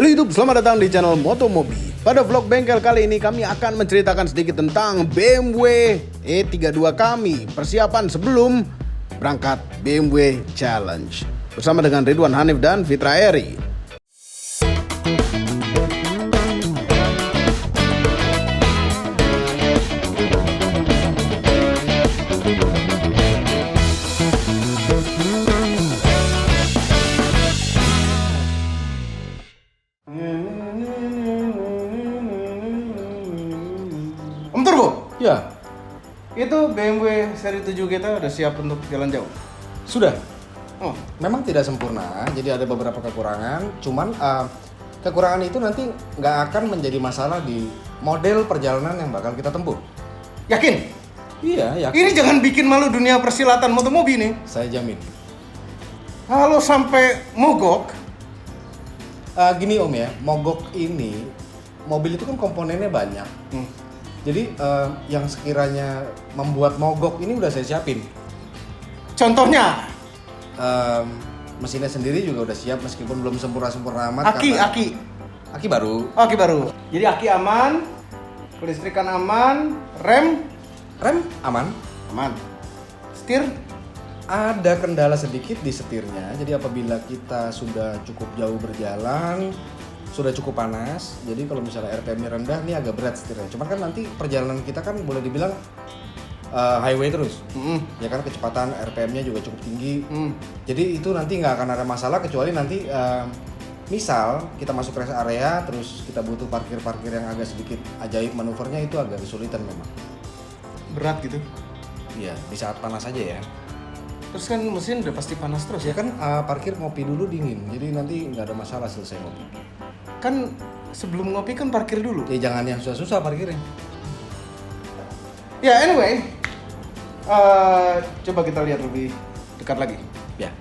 Halo YouTube, selamat datang di channel Motomobi. Pada vlog bengkel kali ini kami akan menceritakan sedikit tentang BMW E32 kami, persiapan sebelum berangkat BMW Challenge. Bersama dengan Ridwan Hanif dan Fitra Eri. Om Turbo? Ya, Itu BMW seri 7 kita udah siap untuk jalan jauh? sudah. Oh, Memang tidak sempurna, jadi ada beberapa kekurangan. Cuman kekurangan itu nanti nggak akan menjadi masalah di model perjalanan yang bakal kita tempuh. yakin? Iya, ya. Ini jangan bikin malu dunia persilatan Motomobi nih. Saya jamin. Kalau sampai mogok, Gini Om ya, mogok ini, mobil itu kan komponennya banyak. Jadi yang sekiranya membuat mogok ini udah saya siapin. contohnya Mesinnya sendiri juga udah siap meskipun belum sempurna amat. Aki baru. aki baru. Jadi aki aman, kelistrikan aman, rem Rem aman. aman, setir Ada kendala sedikit di setirnya, jadi apabila kita sudah cukup jauh berjalan, sudah cukup panas, jadi kalau misalnya RPM-nya rendah, ini agak berat setirnya. Cuman kan nanti perjalanan kita kan boleh dibilang highway terus, ya kan kecepatan RPM-nya juga cukup tinggi. Jadi itu nanti nggak akan ada masalah kecuali nanti misal kita masuk rest area, terus kita butuh parkir yang agak sedikit ajaib manuvernya, itu agak kesulitan memang. berat gitu. Iya, di saat panas aja ya. Terus kan mesin udah pasti panas terus ya. Ya kan parkir ngopi dulu dingin, jadi nanti nggak ada masalah selesai ngopi. Kan sebelum ngopi kan parkir dulu. Ya jangan yang susah-susah parkirnya. Ya anyway, coba kita lihat lebih dekat lagi. Ya.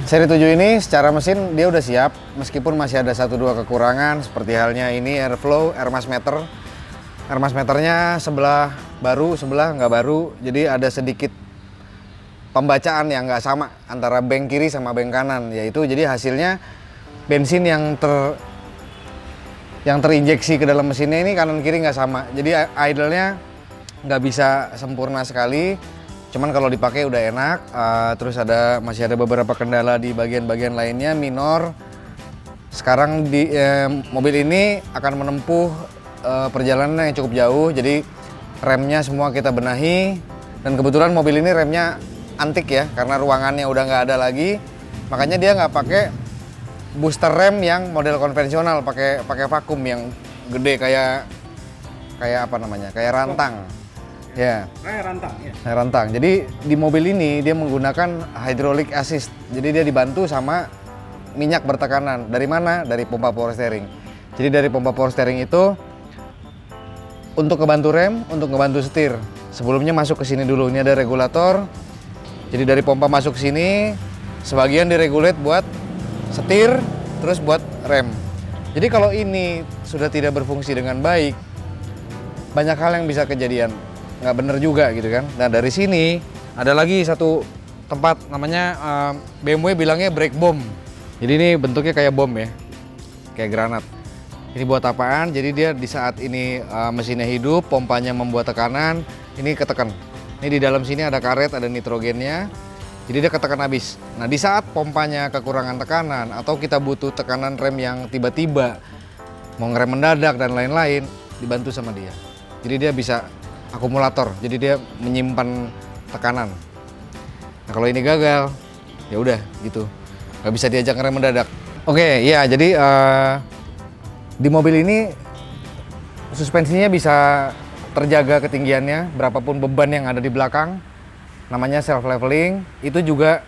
Seri 7 ini secara mesin dia udah siap, meskipun masih ada 1-2 kekurangan seperti halnya ini airflow, air mass meter. Air mass meternya sebelah baru, sebelah nggak baru, jadi ada sedikit pembacaan yang nggak sama antara bank kiri sama bank kanan, yaitu jadi hasilnya bensin yang terinjeksi ke dalam mesinnya ini kanan kiri nggak sama, jadi idle-nya nggak bisa sempurna sekali. Cuman kalau dipakai udah enak. Terus masih ada beberapa kendala di bagian-bagian lainnya minor. Sekarang di mobil ini akan menempuh perjalanan yang cukup jauh, jadi remnya semua kita benahi, dan kebetulan mobil ini remnya antik ya, karena ruangannya udah nggak ada lagi, makanya dia nggak pakai booster rem yang model konvensional, pakai vakum yang gede kayak apa namanya, kayak rantang. Ya. Rantang ya. Rantang. Jadi di mobil ini dia menggunakan hydraulic assist. Jadi dia dibantu sama minyak bertekanan. Dari mana? Dari pompa power steering. Jadi dari pompa power steering itu untuk ngebantu rem, untuk ngebantu setir. Sebelumnya masuk ke sini dulu. Ini ada regulator. Jadi dari pompa masuk ke sini, sebagian diregulate buat setir, terus buat rem. Jadi kalau ini sudah tidak berfungsi dengan baik, banyak hal yang bisa kejadian. Nggak bener juga gitu kan. Nah dari sini ada lagi satu tempat namanya BMW bilangnya brake bomb. Jadi ini bentuknya kayak bom ya, kayak granat. Ini buat apaan? Jadi dia di saat ini mesinnya hidup, pompanya membuat tekanan, ini ketekan. Ini di dalam sini ada karet, ada nitrogennya, jadi dia ketekan habis. Nah di saat pompanya kekurangan tekanan atau kita butuh tekanan rem yang tiba-tiba mau ngerem mendadak dan lain-lain, dibantu sama dia. Jadi dia bisa akumulator, jadi dia menyimpan tekanan. Nah kalau ini gagal, ya udah gitu, nggak bisa diajak ngerem mendadak. Oke, ya jadi di mobil ini suspensinya bisa terjaga ketinggiannya, berapapun beban yang ada di belakang, namanya self leveling. Itu juga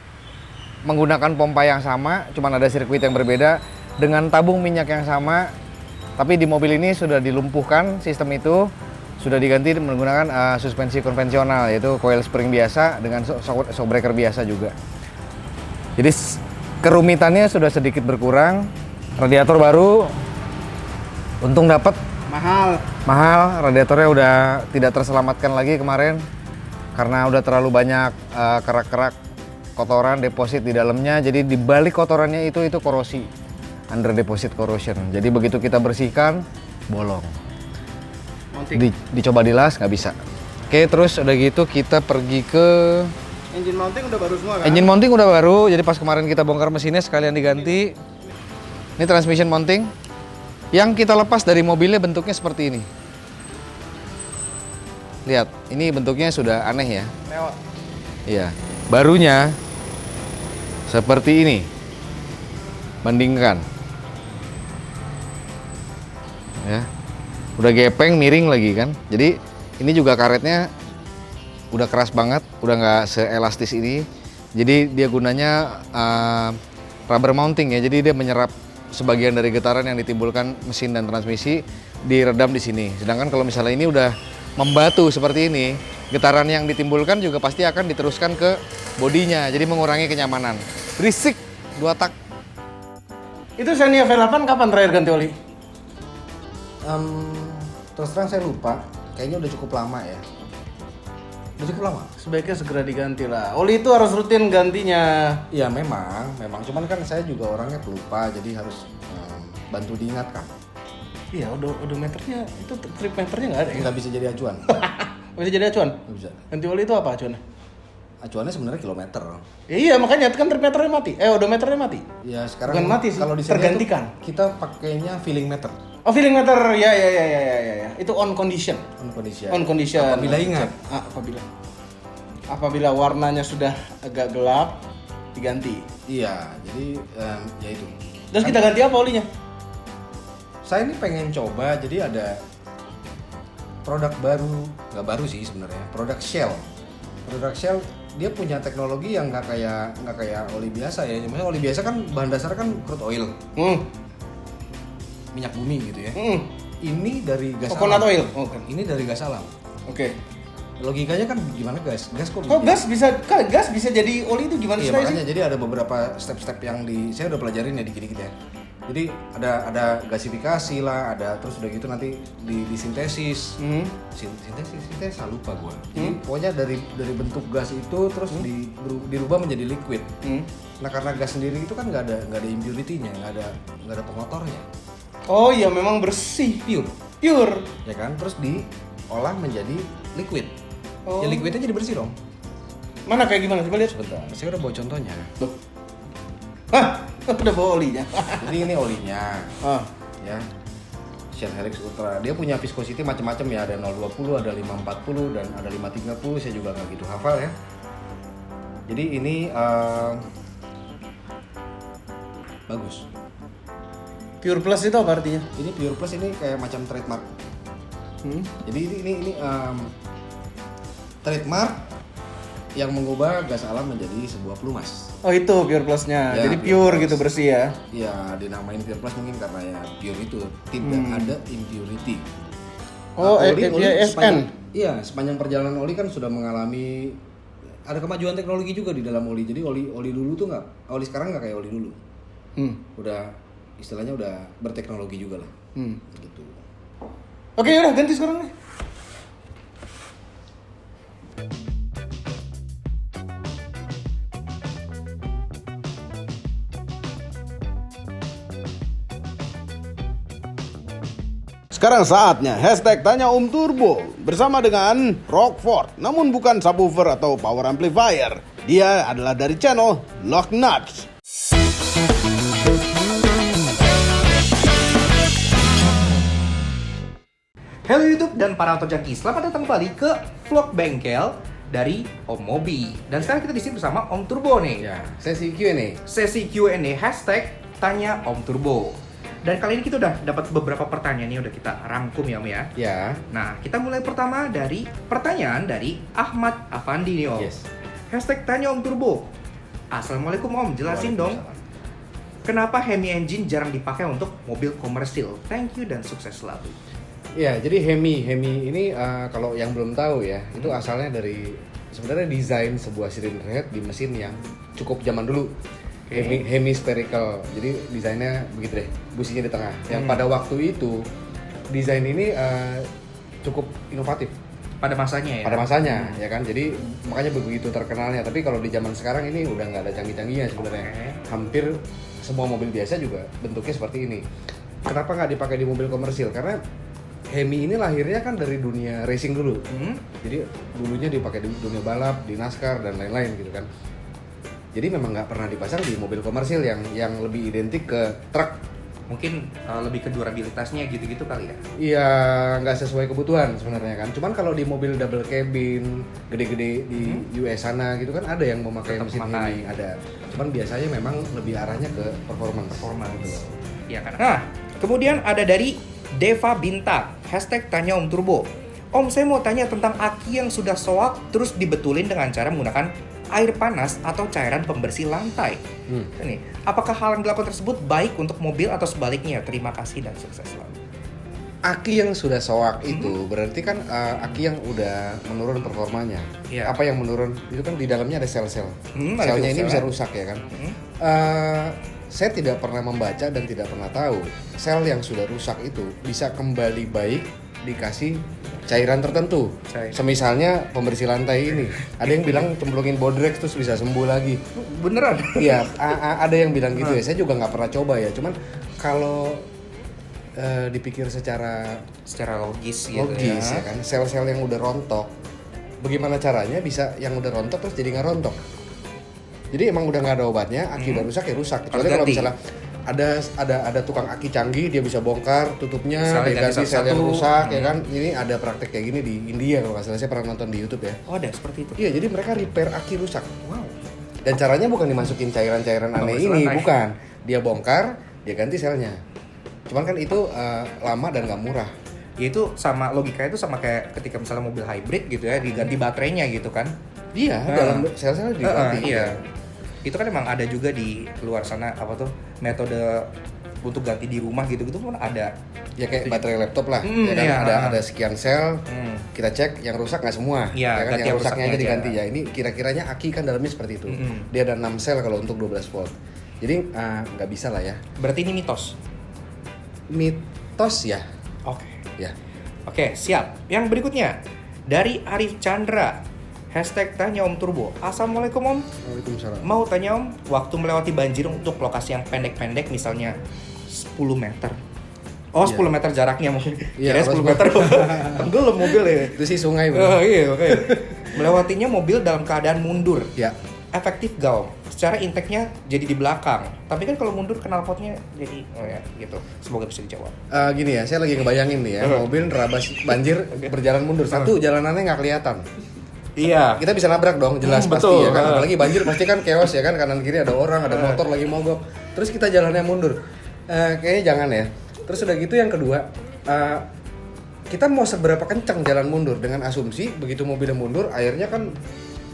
menggunakan pompa yang sama, cuman ada sirkuit yang berbeda dengan tabung minyak yang sama. Tapi di mobil ini sudah dilumpuhkan sistem itu, sudah diganti menggunakan suspensi konvensional, yaitu coil spring biasa dengan shock breaker biasa juga. Jadi kerumitannya sudah sedikit berkurang. Radiator baru, untung dapat. Mahal, radiatornya udah tidak terselamatkan lagi kemarin karena udah terlalu banyak kerak-kerak kotoran deposit di dalamnya. Jadi di balik kotorannya itu korosi. under deposit corrosion. Jadi begitu kita bersihkan, bolong. Dicoba dilas nggak bisa. Oke, terus udah gitu kita pergi ke Engine mounting udah baru semua kan? engine mounting udah baru. Jadi pas kemarin kita bongkar mesinnya sekalian diganti. Ini transmission mounting. Yang kita lepas dari mobilnya bentuknya seperti ini. Lihat, ini bentuknya sudah aneh ya. Mewah. Iya, barunya seperti ini. Bandingkan. Ya. Udah gepeng, miring lagi kan. Jadi ini juga karetnya udah keras banget, udah nggak seelastis ini. Jadi dia gunanya rubber mounting ya. Jadi dia menyerap sebagian dari getaran yang ditimbulkan mesin dan transmisi diredam di sini. Sedangkan kalau misalnya ini udah membatu seperti ini, getaran yang ditimbulkan juga pasti akan diteruskan ke bodinya, jadi mengurangi kenyamanan. Berisik, 2 tak. Itu Xenia V8 kapan terakhir ganti oli? Terus terang saya lupa, kayaknya udah cukup lama ya. Udah cukup lama? Sebaiknya segera diganti lah. Oli itu harus rutin gantinya. Iya memang. Cuman kan saya juga orangnya pelupa, jadi harus bantu diingatkan. Iya, odometernya itu trip meternya nggak ada ya? Nggak bisa jadi acuan. Bisa jadi acuan? Nggak bisa. Ganti oli itu apa acuannya? Acuannya sebenarnya kilometer. Ya, iya, makanya kan trip meternya mati. Odometernya mati. Ya sekarang Bukan mati sih, kalau di sini tergantikan. Kita pakainya feeling meter. Oh, feeling meter. Ya. Itu on condition. On condition. On condition. Apabila ingat. Apabila warnanya sudah agak gelap, diganti. Iya, jadi ya itu. Terus kita ganti apa olinya? Saya ini pengen coba, jadi ada produk baru, nggak baru sih sebenarnya, produk Shell. Produk Shell dia punya teknologi yang nggak kayak oli biasa ya. Maksudnya oli biasa kan bahan dasar kan crude oil, minyak bumi gitu ya. Ini dari gas coconut alam. oil. Oh, kan. Ini dari gas alam. Oke. Logikanya kan gimana gas? Gas kok? Oh, gas bisa jadi oli itu gimana Iya, sih? makanya jadi ada beberapa step-step yang saya udah pelajarin ya dikit-dikit ya. Jadi ada gasifikasi lah, ada terus udah gitu nanti disintesis. Sintesis saya lupa gua. Jadi pokoknya dari bentuk gas itu terus dirubah menjadi liquid. Nah, karena gas sendiri itu kan nggak ada impurity-nya, nggak ada pengotornya. Oh iya, memang bersih, pure. Ya kan? Terus diolah menjadi liquid. Oh. Ya liquidnya jadi bersih dong. Mana kayak gimana? Coba lihat. Sebentar, saya udah bawa contohnya. Loh. Hah, udah bawa olinya. Jadi ini olinya. Ya. Shell Helix Ultra. Dia punya viscosity macam-macam ya, ada 020, ada 540 dan ada 530. Saya juga nggak gitu hafal ya. Jadi ini bagus. Pure Plus itu apa artinya? Ini Pure Plus ini kayak macam trademark. Jadi ini trademark yang mengubah gas alam menjadi sebuah pelumas. Oh, itu Pure Plusnya. Ya, jadi Pure pure Plus. gitu, bersih ya. Ya, dinamain Pure Plus mungkin karena ya pure itu tidak ada impurity. Oh, Oli ESN. sepanjang perjalanan oli kan sudah mengalami ada kemajuan teknologi juga di dalam oli. Jadi oli dulu tuh oli sekarang nggak kayak oli dulu. Udah istilahnya udah berteknologi juga lah. Gitu. Oke, udah ganti sekarang nih. Sekarang saatnya hashtag Tanya Om Turbo bersama dengan Rockford, namun bukan subwoofer atau power amplifier. Dia adalah dari channel Lock Nuts. Halo YouTube dan para auto junkie, selamat datang kembali ke vlog bengkel dari Om Mobi. Dan sekarang kita di sini bersama Om Turbo nih. Ya, sesi Q&A. Sesi Q&A hashtag Tanya Om Turbo. Dan kali ini kita udah dapat beberapa pertanyaan nih, udah kita rangkum ya Om ya. Ya. Nah, kita mulai pertama dari pertanyaan dari Ahmad Afandi nih Om. Yes. Hashtag Tanya Om Turbo. Assalamualaikum Om, jelasin dong kenapa Hemi engine jarang dipakai untuk mobil komersil. Thank you dan sukses selalu. Ya, jadi Hemi ini kalau yang belum tahu ya, itu asalnya dari sebenarnya desain sebuah silinder head di mesin yang cukup zaman dulu. Hemi spherical. Jadi desainnya begitu deh, businya di tengah. Yang pada waktu itu desain ini cukup inovatif Pada masanya ya? pada masanya, ya kan. Jadi makanya begitu terkenalnya. Tapi kalau di zaman sekarang ini udah nggak ada canggih-canggihnya sebenarnya. Hampir semua mobil biasa juga bentuknya seperti ini. Kenapa nggak dipakai di mobil komersil? Karena Hemi ini lahirnya kan dari dunia racing dulu. Jadi dulunya dipakai di dunia balap, di NASCAR dan lain-lain gitu kan. Jadi memang nggak pernah dipasang di mobil komersil yang lebih identik ke truk. Mungkin lebih ke durabilitasnya gitu-gitu kali ya. Iya, nggak sesuai kebutuhan sebenarnya kan. Cuman kalau di mobil double cabin, gede-gede di US sana gitu kan ada yang memakai Tetap mesin memakai. ini, ada. Cuman biasanya memang lebih arahnya ke performance. Performance. Iya kan. Nah, kemudian ada dari Deva Bintang, #tanya Om Turbo. Om, saya mau tanya tentang aki yang sudah soak terus dibetulin dengan cara menggunakan air panas atau cairan pembersih lantai. Ini, apakah hal yang dilakukan tersebut baik untuk mobil atau sebaliknya? Terima kasih dan sukses selalu. Aki yang sudah soak itu berarti kan aki yang udah menurun performanya. Iya. Apa yang menurun? Itu kan di dalamnya ada sel-sel. Ada Selnya ini sel-sel. bisa rusak ya kan. Saya tidak pernah membaca dan tidak pernah tahu sel yang sudah rusak itu bisa kembali baik dikasih cairan tertentu. Semisalnya pembersih lantai ini. Ada yang bilang cemplungin Bodrex terus bisa sembuh lagi. Beneran? Iya, ada yang bilang gitu ya. Saya juga nggak pernah coba ya. Cuman kalau dipikir secara logis gitu logis ya. ya kan, sel-sel yang udah rontok, bagaimana caranya bisa yang udah rontok terus jadi nggak rontok? Jadi emang udah nggak ada obatnya, aki udah rusak ya rusak. Kecuali kalau ganti. misalnya ada tukang aki canggih, dia bisa bongkar tutupnya, Selnya dia ganti ganti sel yang satu-satu. rusak ya kan. Ini ada praktek kayak gini di India kalau nggak salah, saya pernah nonton di YouTube ya. Oh, ada seperti itu. Iya, jadi mereka repair aki rusak. Wow. Dan caranya bukan dimasukin cairan-cairan aneh Pembersih ini, lantai. bukan. Dia bongkar, dia ganti selnya. Cuman kan itu lama dan nggak murah. Ya itu sama logikanya itu sama kayak ketika misalnya mobil hybrid gitu ya, diganti baterainya gitu kan. Iya, dalam sel-sel diganti. Iya. Itu kan emang ada juga di luar sana apa tuh metode untuk ganti di rumah gitu-gitu pun ada. Ya kayak baterai laptop lah, ya kan iya. ada sekian sel, kita cek yang rusak nggak semua, Iya, ya kan ganti yang yang rusaknya aja rusaknya diganti aja. ya. Ini kira-kiranya aki kan dalamnya seperti itu. Dia ada 6 sel kalau untuk 12 volt. Jadi nggak bisa lah ya. Berarti ini mitos. Mitos ya. Oke. Ya. Oke, siap. Yang berikutnya dari Arif Chandra. #tanya Om Turbo. Assalamualaikum Om. Waalaikumsalam. Mau tanya Om, waktu melewati banjir untuk lokasi yang pendek-pendek misalnya 10 meter. Oh, 10 meter jaraknya mungkin. Iya, Kira 10 kalau meter. Tenggelam mobil ya. Itu sih sungai, Bro. Oh iya, oke. Melewatinya mobil dalam keadaan mundur. Ya. Efektif gak Om? Secara intake-nya jadi di belakang. Tapi kan kalau mundur knalpotnya jadi gitu. Semoga bisa dijawab. Gini ya, saya lagi ngebayangin nih ya, mobil nerabas banjir berjalan mundur. Satu, jalanannya nggak kelihatan. Iya. Kita bisa nabrak dong, jelas pasti betul. ya kan. Apalagi banjir pasti kan chaos ya kan, kanan kiri ada orang, ada motor lagi mogok. Terus kita jalannya mundur. Kayaknya jangan ya. Terus udah gitu yang kedua, kita mau seberapa kencang jalan mundur dengan asumsi begitu mobilnya mundur, airnya kan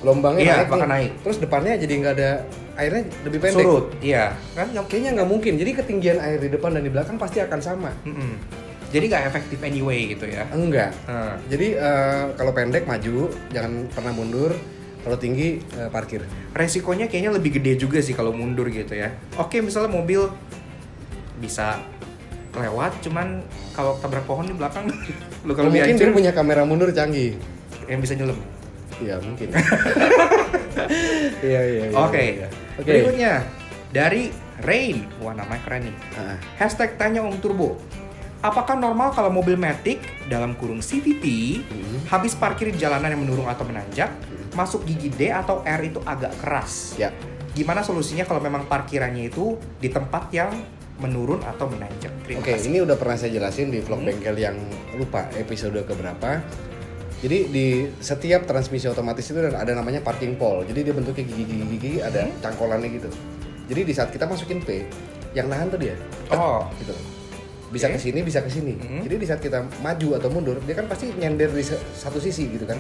gelombangnya bakal nih. naik. Terus depannya jadi nggak ada airnya, lebih pendek. Surut. Iya. Kan Kayaknya nggak mungkin. Jadi ketinggian air di depan dan di belakang pasti akan sama. Jadi nggak efektif anyway gitu ya. Enggak. Jadi kalau pendek maju, jangan pernah mundur. Kalau tinggi parkir. Resikonya kayaknya lebih gede juga sih kalau mundur gitu ya. Oke, misalnya mobil bisa lewat, cuman kalau tabrak pohon di belakang lu kalau Mungkin dia hancur punya kamera mundur canggih. yang bisa nyelam. Iya mungkin. Iya. Oke. Berikutnya dari Rain. Wah, namanya keren nih. #tanya Om Turbo. Apakah normal kalau mobil Matic dalam kurung CVT habis parkir di jalanan yang menurun atau menanjak, masuk gigi D atau R itu agak keras? Ya. Gimana solusinya kalau memang parkirannya itu di tempat yang menurun atau menanjak? Terima Oke, kasih. ini udah pernah saya jelasin di vlog bengkel yang lupa episode keberapa. Jadi di setiap transmisi otomatis itu ada namanya parking pole. Jadi dia bentuknya gigi ada cangkolannya gitu. Jadi di saat kita masukin P, yang nahan tuh dia. Oh, Gitu. Bisa ke sini, bisa ke sini. Jadi di saat kita maju atau mundur, dia kan pasti nyender di satu sisi gitu kan.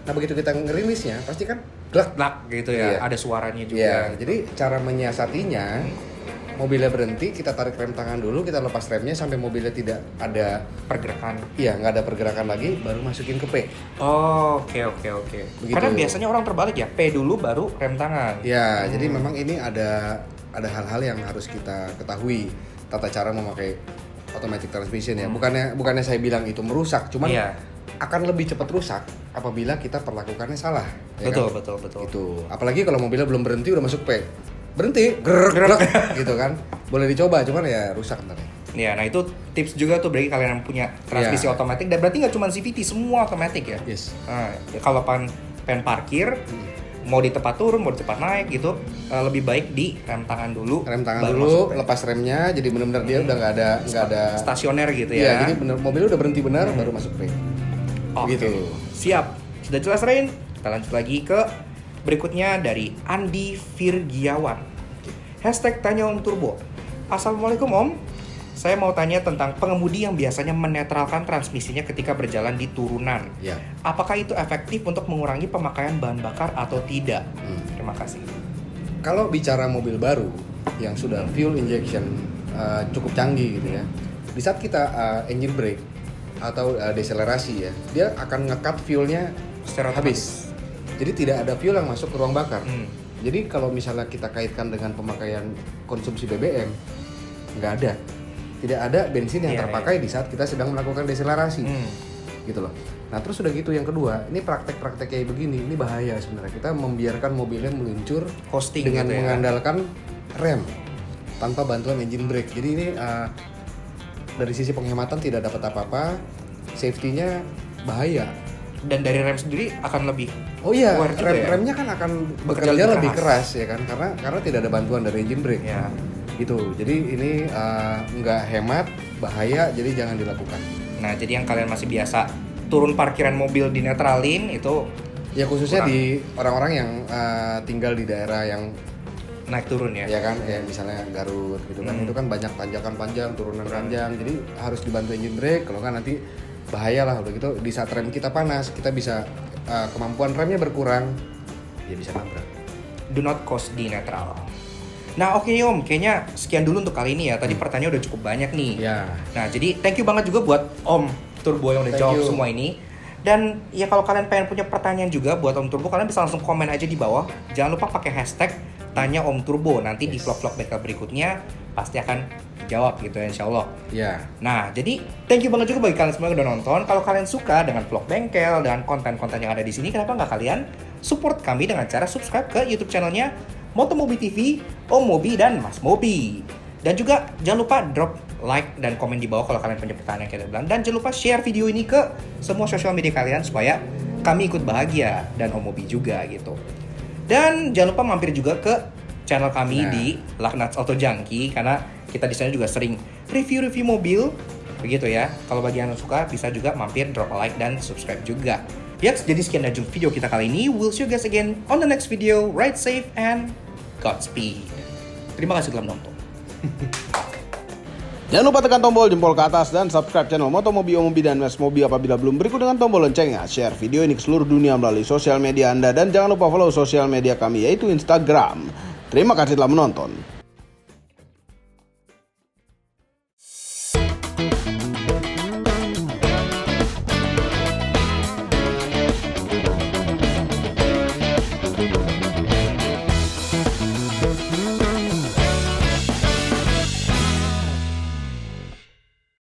Nah, begitu kita ngerilisnya, pasti kan glak. plak gitu ya. Iya. Ada suaranya juga. Iya, jadi cara menyiasatinya, mobilnya berhenti, kita tarik rem tangan dulu, kita lepas remnya sampai mobilnya tidak ada, Pergerakan. iya nggak ada pergerakan lagi, baru masukin ke P. Oh, oke. Begitu. Karena biasanya orang terbalik ya, P dulu baru rem tangan. Ya, jadi memang ini ada hal-hal yang harus kita ketahui, tata cara memakai automatic transmission ya. Bukannya saya bilang itu merusak, cuman Iya. akan lebih cepat rusak apabila kita perlakukannya salah. Ya Betul, kan? betul. Gitu. Apalagi kalau mobilnya belum berhenti udah masuk P. Berhenti, gerak gitu kan. Boleh dicoba, cuman ya rusak ntar ya. Ya, nah itu tips juga tuh bagi kalian yang punya transmisi Ya. otomatis. Dan berarti nggak cuma CVT, semua otomatis ya. Yes. Nah, ya kalau pengen parkir, mau di tempat turun, mau di tempat naik gitu, lebih baik di rem tangan dulu. Rem tangan baru dulu, masuk brake. lepas remnya, jadi benar-benar dia udah nggak ada Stasioner gitu Iya, ya. jadi bener mobilnya udah berhenti benar baru masuk brake. Oke. Gitu. Siap. Sudah jelas Rain? Kita lanjut lagi ke berikutnya dari Andi Virgiawan. Hashtag tanya Om Turbo. Assalamualaikum Om. Saya mau tanya tentang pengemudi yang biasanya menetralkan transmisinya ketika berjalan di turunan. Ya. Apakah itu efektif untuk mengurangi pemakaian bahan bakar atau tidak? Terima kasih. Kalau bicara mobil baru yang sudah fuel injection cukup canggih gitu ya, di saat kita engine brake atau deselerasi ya, dia akan nge-cut fuelnya Secara habis. Jadi tidak ada fuel yang masuk ke ruang bakar. Hmm. Jadi kalau misalnya kita kaitkan dengan pemakaian konsumsi BBM, nggak ada. Tidak ada bensin yang Iya, terpakai di saat kita sedang melakukan deselerasi. Gitu loh. Nah terus udah gitu yang kedua, ini praktek-praktek kayak begini, ini bahaya sebenarnya. Kita membiarkan mobilnya meluncur Hosting dengan gitu ya. mengandalkan rem tanpa bantuan engine brake. Jadi ini dari sisi penghematan tidak dapat apa-apa, safety-nya bahaya. Dan dari rem sendiri akan lebih Oh iya, aware juga ya? remnya kan akan Bekerja bekerja lebih lebih keras ya kan, karena tidak ada bantuan dari engine brake. ya. Gitu. Jadi ini nggak hemat, bahaya, jadi jangan dilakukan. Nah, jadi yang kalian masih biasa turun parkiran mobil di netralin itu Ya khususnya kurang. di orang-orang yang tinggal di daerah yang naik turun ya. ya kan, ya misalnya Garut gitu kan, itu kan banyak tanjakan panjang, turunan panjang, jadi harus dibantu engine brake. Kalau kan nanti bahaya lah udah gitu. Di saat rem kita panas, kita bisa kemampuan remnya berkurang, ya bisa nabrak. Do not coast di netral. Nah, oke Om, kayaknya sekian dulu untuk kali ini ya. Tadi pertanyaan udah cukup banyak nih. Ya. Nah, jadi thank you banget juga buat Om Turbo yang udah Thank jawab you. semua ini. Dan ya kalau kalian pengen punya pertanyaan juga buat Om Turbo, kalian bisa langsung komen aja di bawah. Jangan lupa pakai hashtag tanya Om Turbo. Nanti di vlog-vlog mereka berikutnya pasti akan dijawab gitu ya, insya Allah. Ya. Nah, jadi thank you banget juga bagi kalian semua yang udah nonton. Kalau kalian suka dengan vlog bengkel dan konten-konten yang ada di sini, kenapa nggak kalian support kami dengan cara subscribe ke YouTube channelnya Motomobi TV, Om Mobi, dan Mas Mobi. Dan juga jangan lupa drop like dan komen di bawah kalau kalian punya pertanyaan yang kita bilang. Dan jangan lupa share video ini ke semua sosial media kalian supaya kami ikut bahagia dan Om Mobi juga gitu. Dan jangan lupa mampir juga ke channel kami di Laknats Auto Junkie karena kita di sana juga sering review-review mobil begitu ya. Kalau bagi yang suka bisa juga mampir drop a like dan subscribe juga. Ya, jadi sekian dari video kita kali ini. We'll see you guys again on the next video. Ride safe and Godspeed. Terima kasih telah menonton. Jangan lupa tekan tombol jempol ke atas dan subscribe channel Motomobi, Om Mobi, dan Mas Mobi apabila belum. Berikut dengan tombol loncengnya. Share video ini ke seluruh dunia melalui sosial media Anda. Dan jangan lupa follow sosial media kami yaitu Instagram. Terima kasih telah menonton.